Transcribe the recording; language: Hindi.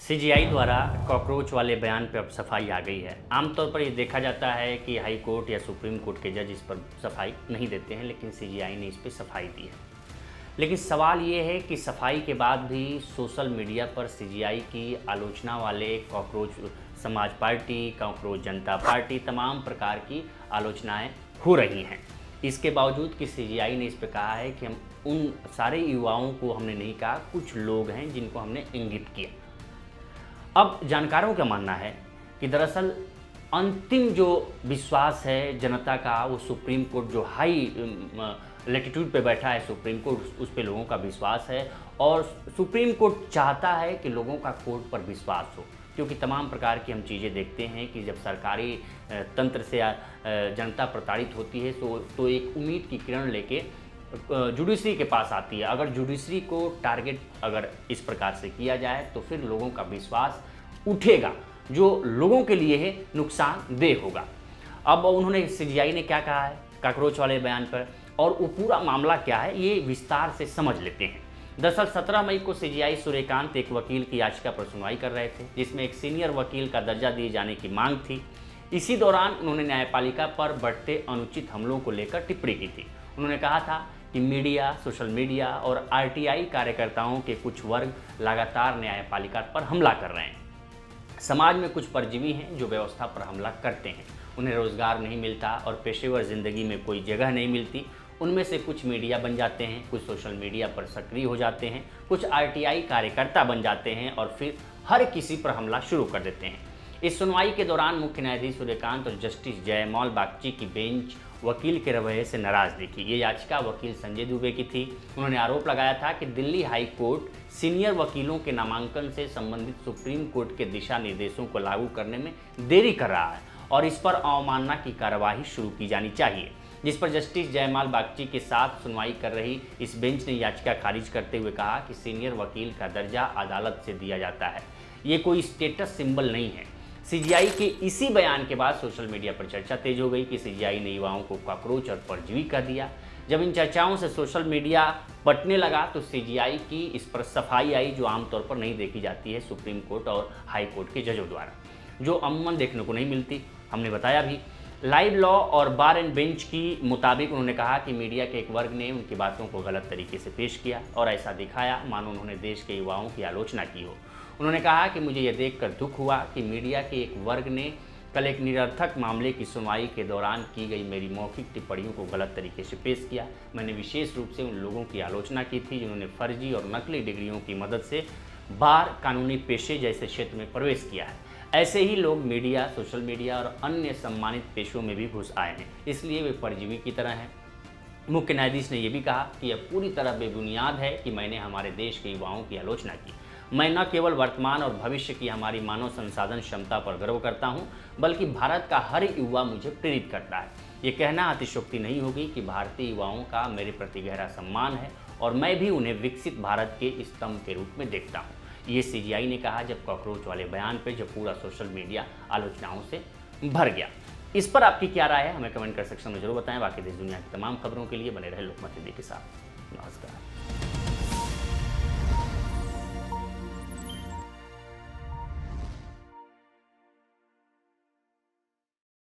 सीजीआई द्वारा कॉकरोच वाले बयान पर अब सफाई आ गई है। आमतौर पर ये देखा जाता है कि हाई कोर्ट या सुप्रीम कोर्ट के जज इस पर सफाई नहीं देते हैं, लेकिन सीजीआई ने इस पर सफाई दी है। लेकिन सवाल ये है कि सफाई के बाद भी सोशल मीडिया पर सीजीआई की आलोचना वाले कॉकरोच समाज पार्टी, कॉकरोच जनता पार्टी, तमाम प्रकार की आलोचनाएँ हो रही हैं। इसके बावजूद कि सीजीआई ने इस पर कहा है कि हम उन सारे युवाओं को हमने नहीं कहा, कुछ लोग हैं जिनको हमने इंगित किया। अब जानकारों का मानना है कि दरअसल अंतिम जो विश्वास है जनता का, वो सुप्रीम कोर्ट जो हाई लैटिट्यूड पे बैठा है सुप्रीम कोर्ट, उस पे लोगों का विश्वास है। और सुप्रीम कोर्ट चाहता है कि लोगों का कोर्ट पर विश्वास हो, क्योंकि तमाम प्रकार की हम चीज़ें देखते हैं कि जब सरकारी तंत्र से जनता प्रताड़ित होती है तो एक उम्मीद की किरण लेके जुडिशरी के पास आती है। अगर जुडिशरी को टारगेट अगर इस प्रकार से किया जाए तो फिर लोगों का विश्वास उठेगा, जो लोगों के लिए है नुकसानदेह होगा। अब उन्होंने सीजीआई ने क्या कहा है कॉकरोच वाले बयान पर, और वो पूरा मामला क्या है ये विस्तार से समझ लेते हैं। दरअसल 17 मई को सीजीआई सूर्यकांत एक वकील की याचिका पर सुनवाई कर रहे थे, जिसमें एक सीनियर वकील का दर्जा दिए जाने की मांग थी। इसी दौरान उन्होंने न्यायपालिका पर बढ़ते अनुचित हमलों को लेकर टिप्पणी की थी। उन्होंने कहा था कि मीडिया, सोशल मीडिया और आरटीआई कार्यकर्ताओं के कुछ वर्ग लगातार न्यायपालिका पर हमला कर रहे हैं। समाज में कुछ परजीवी हैं जो व्यवस्था पर हमला करते हैं। उन्हें रोजगार नहीं मिलता और पेशेवर जिंदगी में कोई जगह नहीं मिलती। उनमें से कुछ मीडिया बन जाते हैं, कुछ सोशल मीडिया पर सक्रिय हो जाते हैं, कुछ आरटीआई कार्यकर्ता बन जाते हैं और फिर हर किसी पर हमला शुरू कर देते हैं। इस सुनवाई के दौरान मुख्य न्यायाधीश सूर्यकांत और जस्टिस जयमौल बागची की बेंच वकील के रवैये से नाराज दिखी। ये याचिका वकील संजय दुबे की थी। उन्होंने आरोप लगाया था कि दिल्ली हाई कोर्ट सीनियर वकीलों के नामांकन से संबंधित सुप्रीम कोर्ट के दिशा निर्देशों को लागू करने में देरी कर रहा है और इस पर अवमानना की कार्यवाही शुरू की जानी चाहिए, जिस पर जस्टिस जयमाल बागची के साथ सुनवाई कर रही इस बेंच ने याचिका खारिज करते हुए कहा कि सीनियर वकील का दर्जा अदालत से दिया जाता है, ये कोई स्टेटस सिंबल नहीं है। सीजीआई के इसी बयान के बाद सोशल मीडिया पर चर्चा तेज हो गई कि सीजीआई ने युवाओं को कॉकरोच और परजीवी कह दिया। जब इन चर्चाओं से सोशल मीडिया पटने लगा तो सीजीआई की इस पर सफाई आई, जो आमतौर पर नहीं देखी जाती है सुप्रीम कोर्ट और हाई कोर्ट के जजों द्वारा, जो अमूमन देखने को नहीं मिलती। हमने बताया भी लाइव लॉ और बार एंड बेंच की मुताबिक उन्होंने कहा कि मीडिया के एक वर्ग ने उनकी बातों को गलत तरीके से पेश किया और ऐसा दिखाया मानो उन्होंने देश के युवाओं की आलोचना की हो। उन्होंने कहा कि मुझे यह देखकर दुख हुआ कि मीडिया के एक वर्ग ने कल एक निरर्थक मामले की सुनवाई के दौरान की गई मेरी मौखिक टिप्पणियों को गलत तरीके से पेश किया। मैंने विशेष रूप से उन लोगों की आलोचना की थी जिन्होंने फर्जी और नकली डिग्रियों की मदद से बार कानूनी पेशे जैसे क्षेत्र में प्रवेश किया है। ऐसे ही लोग मीडिया, सोशल मीडिया और अन्य सम्मानित पेशों में भी घुस आए हैं, इसलिए वे परजीवी की तरह हैं। मुख्य न्यायाधीश ने यह भी कहा कि यह पूरी तरह बेबुनियाद है कि मैंने हमारे देश के युवाओं की आलोचना की। मैं न केवल वर्तमान और भविष्य की हमारी मानव संसाधन क्षमता पर गर्व करता हूं, बल्कि भारत का हर युवा मुझे प्रेरित करता है। ये कहना अतिशयोक्ति नहीं होगी कि भारतीय युवाओं का मेरे प्रति गहरा सम्मान है और मैं भी उन्हें विकसित भारत के स्तंभ के रूप में देखता हूँ। ये सीजीआई ने कहा जब कॉकरोच वाले बयान पर जब पूरा सोशल मीडिया आलोचनाओं से भर गया। इस पर आपकी क्या राय है, हमें कमेंट कर सेक्शन में जरूर बताएं। बाकी देश दुनिया की तमाम खबरों के लिए बने रहे लोकमत हिंदी के साथ। नमस्कार।